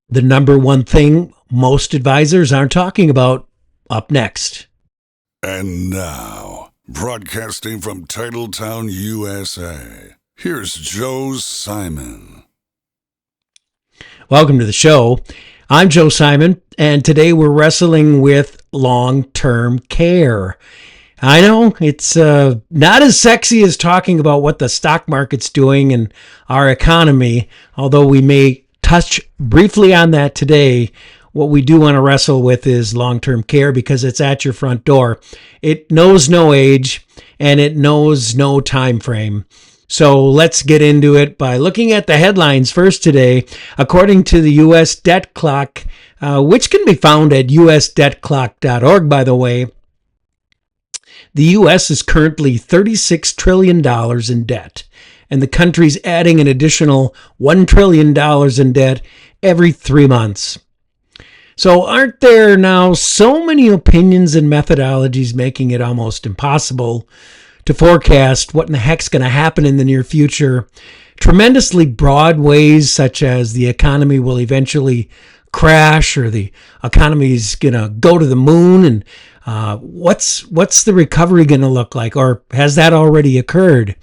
The number one thing most advisors aren't talking about, up next. And now, broadcasting from Titletown, USA, here's Joe Simon. Welcome to the show. I'm Joe Simon, and today we're wrestling with long-term care. I know it's not as sexy as talking about what the stock market's doing and our economy, although we may touch briefly on that today. What we do want to wrestle with is long-term care because it's at your front door. It knows no age and it knows no time frame. So let's get into it by looking at the headlines first today. According to the U.S. Debt Clock, which can be found at usdebtclock.org, by the way, the U.S. is currently $36 trillion in debt, and the country's adding an additional $1 trillion in debt every 3 months. So aren't there now so many opinions and methodologies making it almost impossible to forecast what in the heck's going to happen in the near future? Tremendously broad ways such as the economy will eventually crash or the economy's going to go to the moon, and what's the recovery going to look like, or has that already occurred?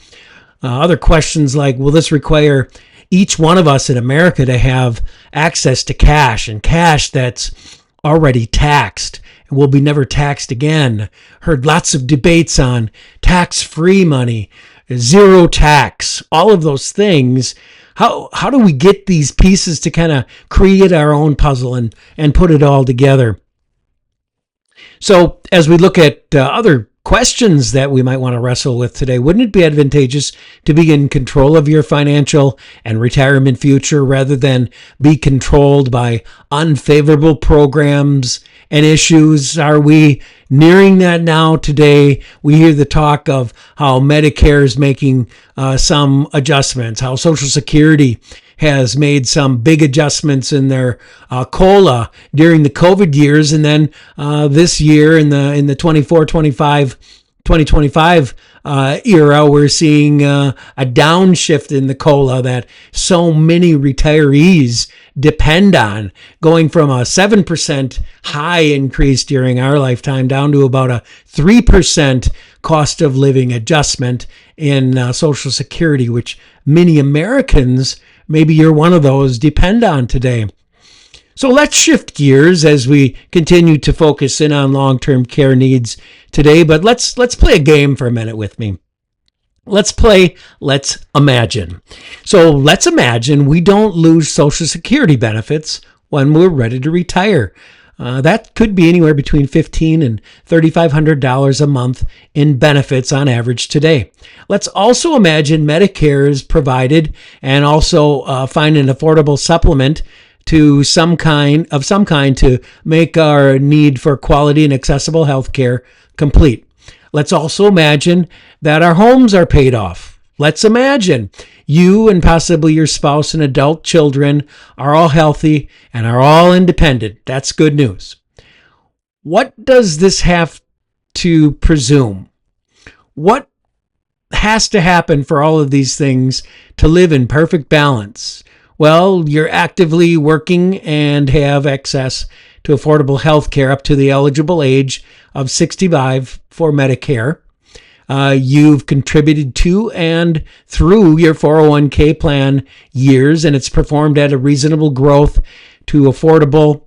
Other questions like, will this require each one of us in America to have access to cash, and cash that's already taxed and will be never taxed again? Heard lots of debates on tax-free money, zero tax, all of those things. How do we get these pieces to kind of create our own puzzle and put it all together? So as we look at other questions that we might want to wrestle with today, wouldn't it be advantageous to be in control of your financial and retirement future rather than be controlled by unfavorable programs and issues? Are we nearing that now today? We hear the talk of how Medicare is making some adjustments, how Social Security has made some big adjustments in their COLA during the COVID years, and then this year in the 2025 era, we're seeing a downshift in the COLA that so many retirees depend on, going from a 7% high increase during our lifetime down to about a 3% cost of living adjustment in Social Security, which many Americans, maybe you're one of those, depend on today. So let's shift gears as we continue to focus in on long-term care needs today, but let's play a game for a minute with me. Let's imagine. So let's imagine we don't lose Social Security benefits when we're ready to retire. That could be anywhere between $1,500 and $3,500 a month in benefits on average today. Let's also imagine Medicare is provided and also find an affordable supplement to some kind to make our need for quality and accessible health care complete. Let's also imagine that our homes are paid off. Let's imagine you and possibly your spouse and adult children are all healthy and are all independent. That's good news. What does this have to presume? What has to happen for all of these things to live in perfect balance? Well, you're actively working and have access to affordable health care up to the eligible age of 65 for Medicare. You've contributed to and through your 401k plan years, and it's performed at a reasonable growth to affordable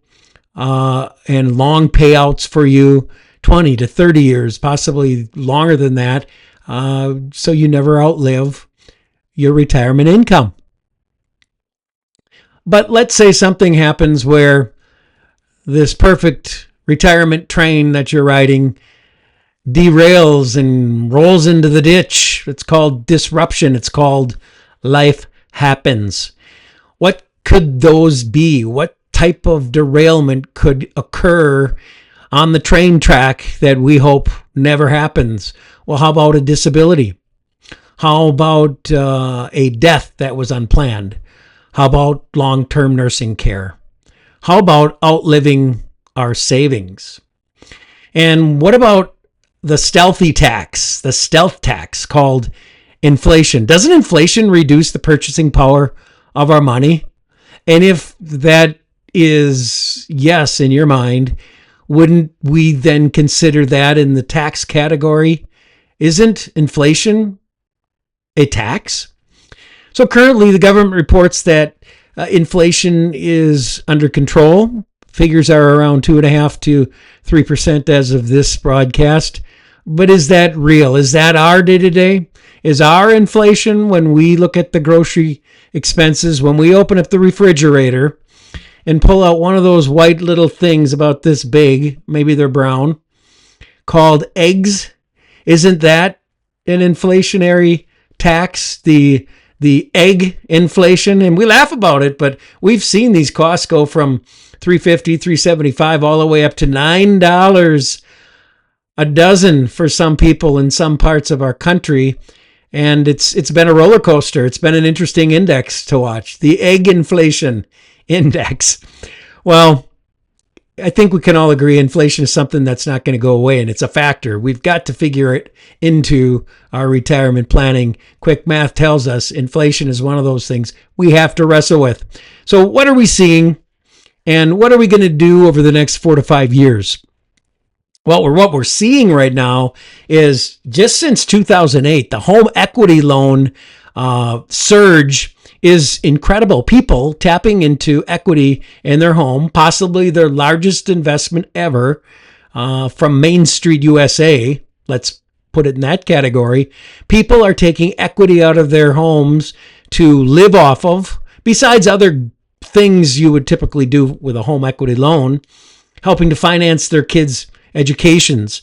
and long payouts for you, 20 to 30 years, possibly longer than that, so you never outlive your retirement income. But let's say something happens where this perfect retirement train that you're riding derails and rolls into the ditch. It's called disruption. It's called life happens. What could those be? What type of derailment could occur on the train track that we hope never happens? Well, how about a disability? How about a death that was unplanned? How about long-term nursing care? How about outliving our savings? And what about the stealth tax called inflation? Doesn't inflation reduce the purchasing power of our money? And if that is yes in your mind. Wouldn't we then consider that in the tax category? Isn't inflation a tax? So currently, the government reports that inflation is under control. Figures are around 2.5% to 3% as of this broadcast. But is that real? Is that our day to day? Is our inflation, when we look at the grocery expenses, when we open up the refrigerator and pull out one of those white little things about this big, maybe they're brown, called eggs? Isn't that an inflationary tax? The egg inflation, and we laugh about it, but we've seen these costs go from $3.50, $3.75 all the way up to $9 a dozen for some people in some parts of our country. And it's been a roller coaster. It's been an interesting index to watch, the egg inflation index. Well, I think we can all agree inflation is something that's not going to go away, and it's a factor. We've got to figure it into our retirement planning. Quick math tells us inflation is one of those things we have to wrestle with. So what are we seeing, and what are we going to do over the next 4 to 5 years? Well, what we're seeing right now is just since 2008, the home equity loan surge is incredible. People tapping into equity in their home, possibly their largest investment ever, from Main Street USA. Let's put it in that category. People are taking equity out of their homes to live off of, besides other things you would typically do with a home equity loan, helping to finance their kids' educations,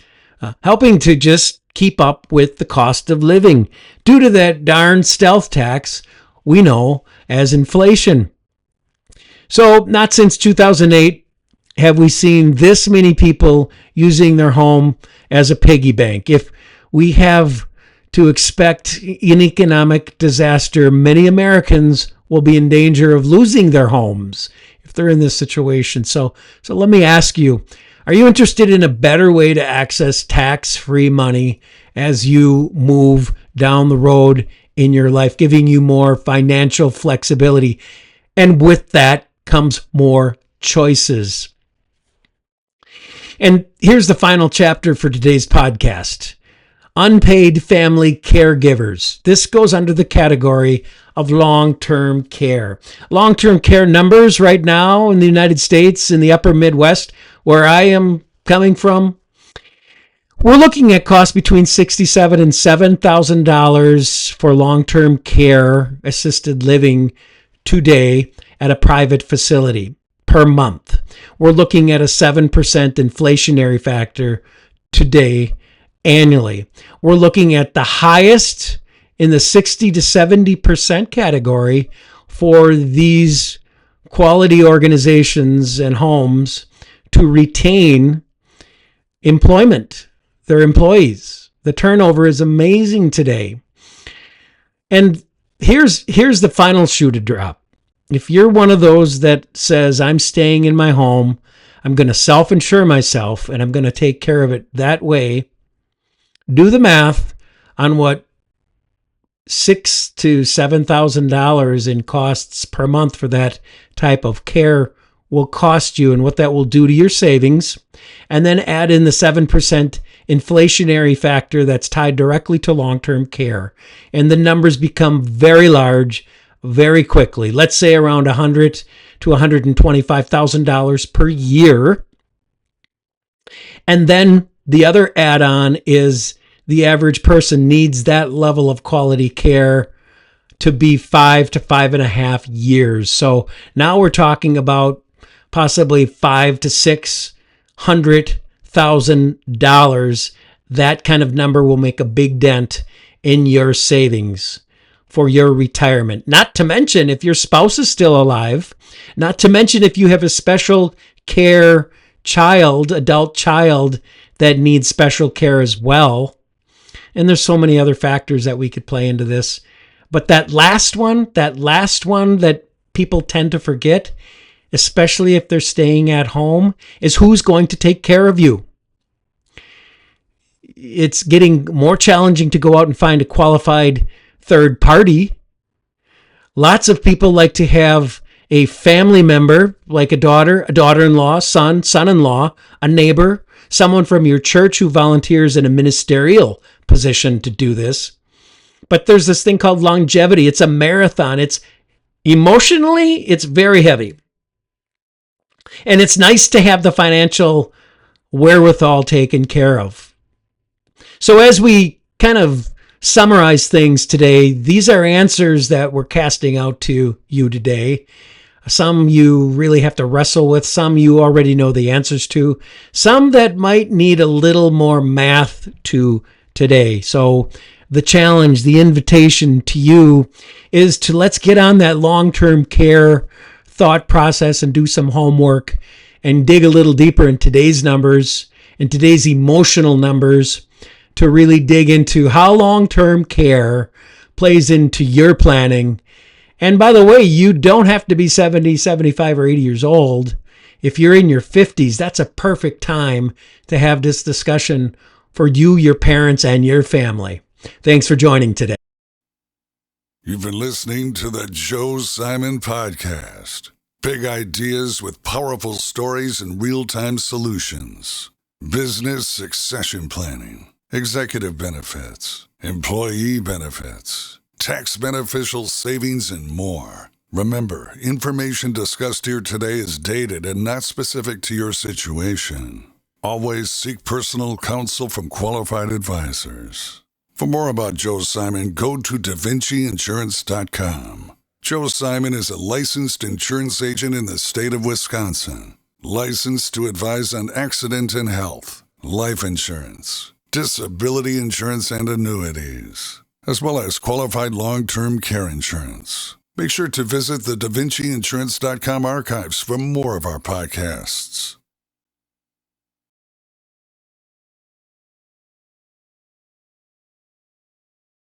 helping to just keep up with the cost of living due to that darn stealth tax we know as inflation. So not since 2008 have we seen this many people using their home as a piggy bank. If we have to expect an economic disaster, many Americans will be in danger of losing their homes if they're in this situation. So let me ask you, are you interested in a better way to access tax-free money as you move down the road in your life, giving you more financial flexibility? And with that comes more choices. And here's the final chapter for today's podcast. Unpaid family caregivers. This goes under the category of long-term care. Long-term care numbers right now in the United States, in the upper Midwest, where I am coming from, we're looking at costs between $6,700 and $7,000 for long-term care, assisted living today at a private facility per month. We're looking at a 7% inflationary factor today annually. We're looking at the highest in the 60 to 70% category for these quality organizations and homes to retain employment, their employees. The turnover is amazing today. And here's the final shoe to drop. If you're one of those that says, I'm staying in my home, I'm going to self-insure myself, and I'm going to take care of it that way, do the math on what $6,000 to $7,000 in costs per month for that type of care will cost you and what that will do to your savings, and then add in the 7% inflationary factor that's tied directly to long-term care. And the numbers become very large very quickly. Let's say around $100,000 to $125,000 per year. And then the other add-on is the average person needs that level of quality care to be 5 to 5.5 years. So now we're talking about possibly $500,000 to $600,000. That kind of number will make a big dent in your savings for your retirement. Not to mention if your spouse is still alive, not to mention if you have a special care child, adult child that needs special care as well. And there's so many other factors that we could play into this. But that last one that people tend to forget, especially if they're staying at home, is who's going to take care of you. It's getting more challenging to go out and find a qualified third party. Lots of people like to have a family member, like a daughter-in-law, son-in-law, a neighbor, someone from your church who volunteers in a ministerial position to do this. But there's this thing called longevity. It's a marathon. It's emotionally, it's very heavy. And it's nice to have the financial wherewithal taken care of. So as we kind of summarize things today, these are answers that we're casting out to you today. Some you really have to wrestle with, some you already know the answers to, some that might need a little more math to today. So the challenge, the invitation to you is to let's get on that long-term care thought process and do some homework and dig a little deeper in today's numbers and today's emotional numbers to really dig into how long-term care plays into your planning. And by the way, you don't have to be 70, 75, or 80 years old. If you're in your 50s, that's a perfect time to have this discussion for you, your parents, and your family. Thanks for joining today. You've been listening to the Joe Simon Podcast. Big ideas with powerful stories and real-time solutions. Business succession planning, executive benefits, employee benefits, tax beneficial savings, and more. Remember, information discussed here today is dated and not specific to your situation. Always seek personal counsel from qualified advisors. For more about Joe Simon, go to DaVinciInsurance.com. Joe Simon is a licensed insurance agent in the state of Wisconsin. Licensed to advise on accident and health, life insurance, disability insurance, and annuities, as well as qualified long-term care insurance. Make sure to visit the DaVinciInsurance.com archives for more of our podcasts.